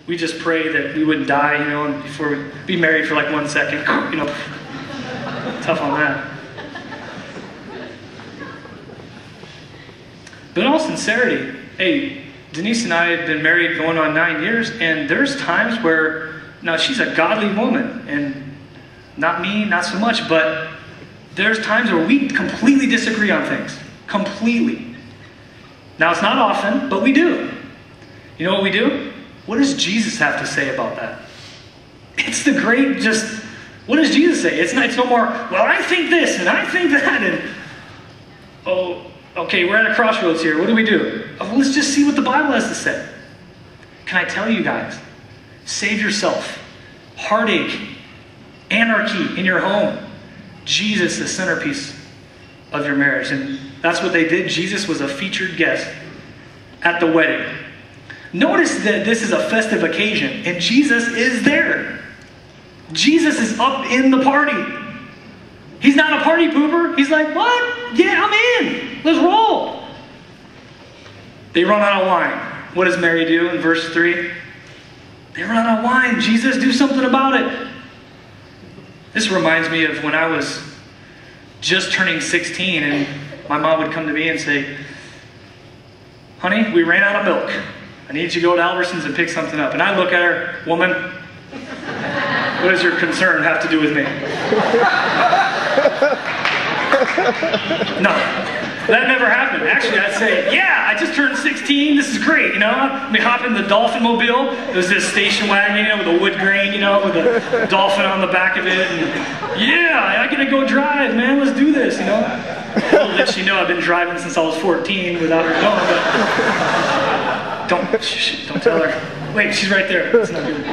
We just pray that we wouldn't die, and before we be married for like 1 second, tough on that. But in all sincerity, hey, Denise and I have been married going on 9 years, and there's times where, now she's a godly woman, and not me, not so much, but there's times where we completely disagree on things. Completely. Now, it's not often, but we do. You know what we do? What does Jesus have to say about that? It's the great what does Jesus say? It's no more, well, I think this, and I think that, and, oh, okay, we're at a crossroads here. What do we do? Oh, let's just see what the Bible has to say. Can I tell you guys? Save yourself. Heartache. Anarchy in your home. Jesus, the centerpiece of your marriage. And that's what they did. Jesus was a featured guest at the wedding. Notice that this is a festive occasion, and Jesus is there. Jesus is up in the party. He's not a party pooper. He's like, what? Yeah, I'm in. Let's roll. They run out of wine. What does Mary do in verse 3? They run out of wine. Jesus, do something about it. This reminds me of when I was just turning 16, and my mom would come to me and say, honey, we ran out of milk. I need you to go to Albertsons and pick something up. And I look at her, woman, what does your concern have to do with me? No, that never happened. Actually, I'd say, yeah, I just turned 16. This is great, We hop in the Dolphin Mobile. It was this station wagon, with a wood grain, with a dolphin on the back of it. And, yeah, I get to go drive, man. Let's do this, I'll let you know I've been driving since I was 14 without her knowing, but don't tell her. Wait, she's right there. That's not good.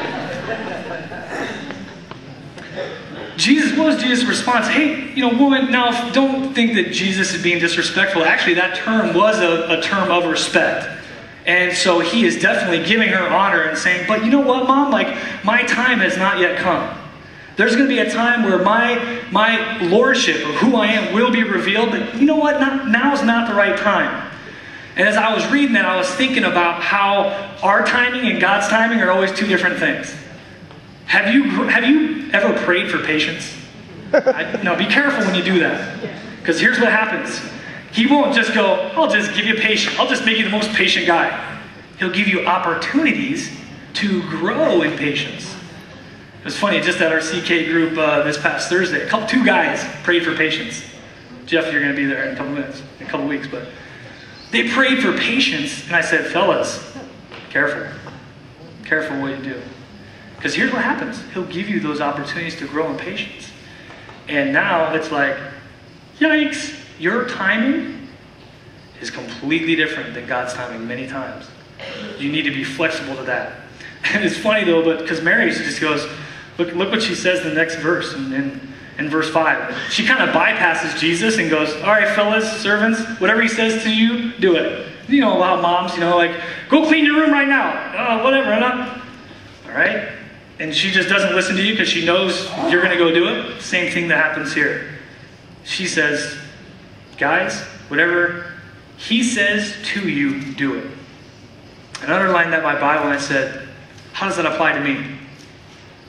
What was Jesus' response? Hey, woman, now don't think that Jesus is being disrespectful. Actually, that term was a term of respect. And so he is definitely giving her honor and saying, but you know what, Mom? My time has not yet come. There's going to be a time where my lordship of who I am will be revealed, but you know what? Now's not the right time. And as I was reading that, I was thinking about how our timing and God's timing are always two different things. Have you ever prayed for patience? No, be careful when you do that. Because here's what happens. He won't just go, I'll just give you patience. I'll just make you the most patient guy. He'll give you opportunities to grow in patience. It was funny, just at our CK group this past Thursday, two guys prayed for patience. Jeff, you're going to be there in a couple weeks, but they prayed for patience, and I said, fellas, careful. Careful what you do. Because here's what happens. He'll give you those opportunities to grow in patience. And now it's like, yikes, your timing is completely different than God's timing many times. You need to be flexible to that. And it's funny though, but because Mary just goes, look what she says in the next verse, in verse 5. She kind of bypasses Jesus and goes, all right, fellas, servants, whatever he says to you, do it. You know how moms, go clean your room right now. Whatever, all right? And she just doesn't listen to you because she knows you're going to go do it. Same thing that happens here. She says, guys, whatever he says to you, do it. And I underlined that in my Bible and I said, how does that apply to me?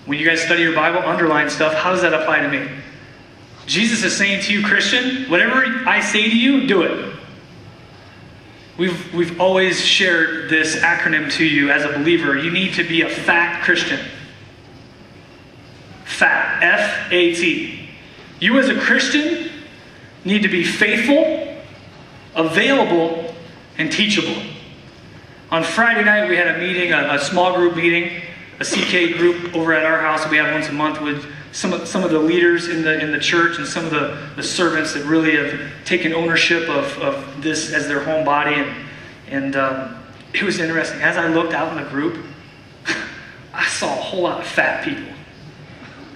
When you guys study your Bible, underline stuff. How does that apply to me? Jesus is saying to you, Christian, whatever I say to you, do it. We've always shared this acronym to you as a believer. You need to be a fat Christian. Fat. F-A-T. You as a Christian need to be faithful, available, and teachable. On Friday night, we had a meeting, a small group meeting, a CK group over at our house that we have once a month with some of the leaders in the church and some of the servants that really have taken ownership of this as their home body. And it was interesting. As I looked out in the group, I saw a whole lot of fat people.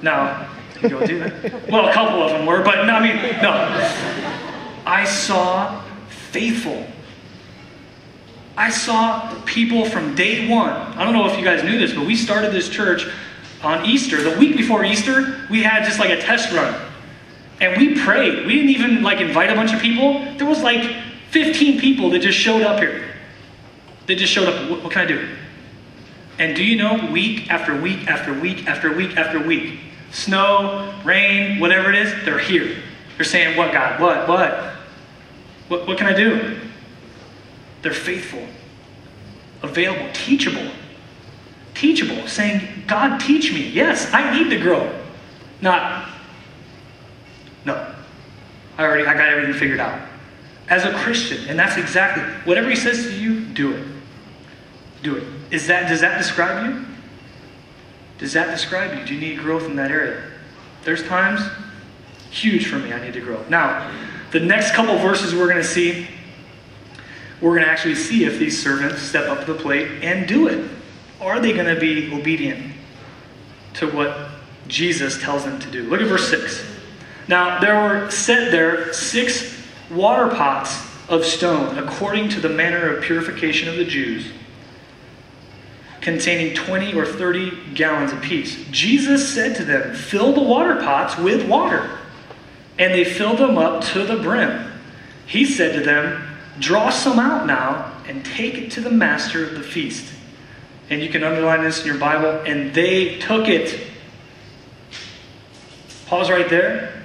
Now, you go do it. Well, a couple of them were, but no. I saw faithful. I saw people from day one. I don't know if you guys knew this, but we started this church on Easter. The week before Easter, we had just like a test run. And we prayed. We didn't even invite a bunch of people. There was 15 people that just showed up here. They just showed up. What can I do? And do you know, week after week after week after week after week, snow, rain, whatever it is, they're here. They're saying, what, God? What can I do? They're faithful, available, teachable, saying, God, teach me. Yes, I need to grow. Not, no, I got everything figured out. As a Christian, and that's exactly, whatever he says to you, do it. Do it. Does that describe you? Does that describe you? Do you need growth in that area? There's times, huge for me, I need to grow. Now, the next couple verses we're going to see, we're going to actually see if these servants step up to the plate and do it. Are they going to be obedient to what Jesus tells them to do? Look at verse 6. Now, there were set there 6 water pots of stone, according to the manner of purification of the Jews, containing 20 or 30 gallons apiece. Jesus said to them, fill the water pots with water. And they filled them up to the brim. He said to them, draw some out now and take it to the master of the feast. And you can underline this in your Bible. And they took it. Pause right there.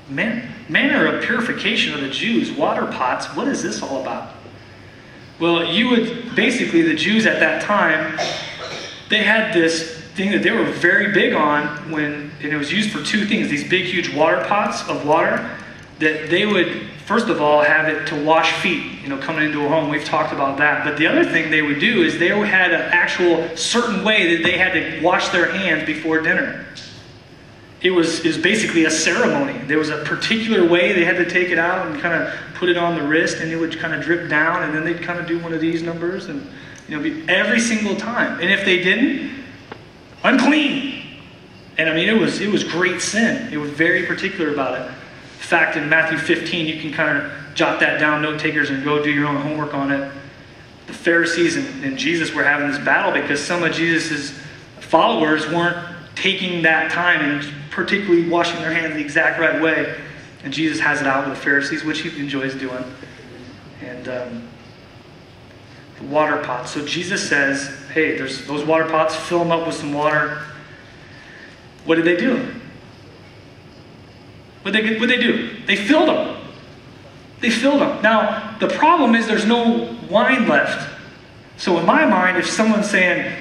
Manner of purification of the Jews, water pots, what is this all about? Well, the Jews at that time, they had this thing that they were very big on and it was used for 2 things. These big, huge water pots of water that they would, first of all, have it to wash feet, coming into a home. We've talked about that. But the other thing they would do is they had an actual certain way that they had to wash their hands before dinner. It was basically a ceremony. There was a particular way they had to take it out and kind of put it on the wrist, and it would kind of drip down, and then they'd kind of do one of these numbers, and every single time. And if they didn't, unclean. And it was great sin. It was very particular about it. In fact, in Matthew 15, you can kind of jot that down, note takers, and go do your own homework on it. The Pharisees and Jesus were having this battle because some of Jesus' followers weren't taking that time and particularly washing their hands the exact right way. And Jesus has it out with the Pharisees, which he enjoys doing. And the water pots. So Jesus says, hey, there's those water pots, fill them up with some water. What did they do? What did they do? They filled them. They filled them. Now, the problem is there's no wine left. So in my mind, if someone's saying,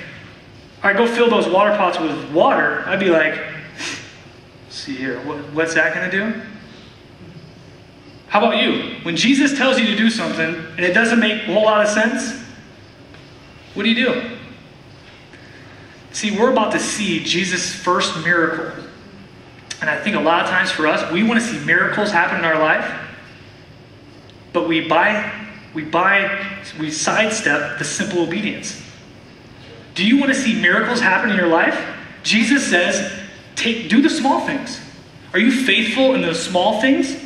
all right, go fill those water pots with water, I'd be like, see here, what's that going to do? How about you? When Jesus tells you to do something and it doesn't make a whole lot of sense, what do? See, we're about to see Jesus' first miracle. And I think a lot of times for us, we want to see miracles happen in our life, but we sidestep the simple obedience. Do you want to see miracles happen in your life? Jesus says, do the small things. Are you faithful in those small things?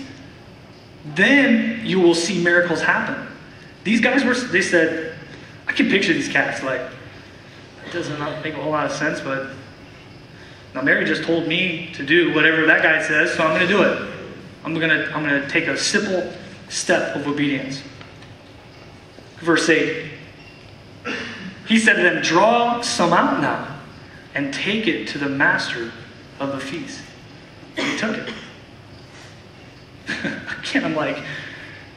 Then you will see miracles happen. These guys they said, I can picture these cats like, it doesn't make a whole lot of sense, but now Mary just told me to do whatever that guy says, so I'm going to do it. I'm going to take a simple step of obedience. Verse 8. He said to them, draw some out now and take it to the master of the feast. And he took it. Again, I'm like,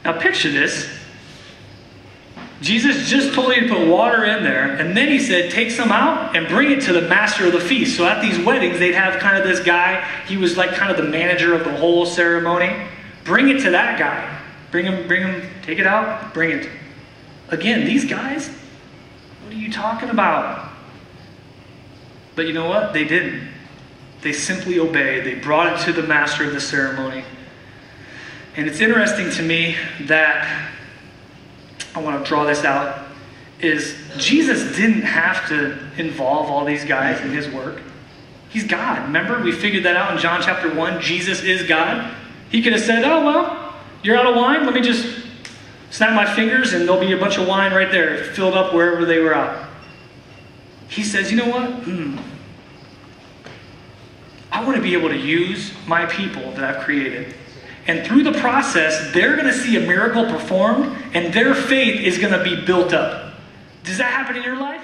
now picture this. Jesus just told you to put water in there, and then he said, take some out and bring it to the master of the feast. So at these weddings, they'd have kind of this guy. He was like kind of the manager of the whole ceremony. Bring it to that guy. Bring him, take it out, bring it. Again, these guys, what are you talking about? But you know what? They didn't. They simply obeyed. They brought it to the master of the ceremony. And it's interesting to me that, I want to draw this out, is Jesus didn't have to involve all these guys in his work. He's God. Remember, we figured that out in John chapter 1. Jesus is God. He could have said, oh, well, you're out of wine? Let me just snap my fingers and there'll be a bunch of wine right there filled up wherever they were out. He says, you know what? I want to be able to use my people that I've created. And through the process, they're going to see a miracle performed and their faith is going to be built up. Does that happen in your life?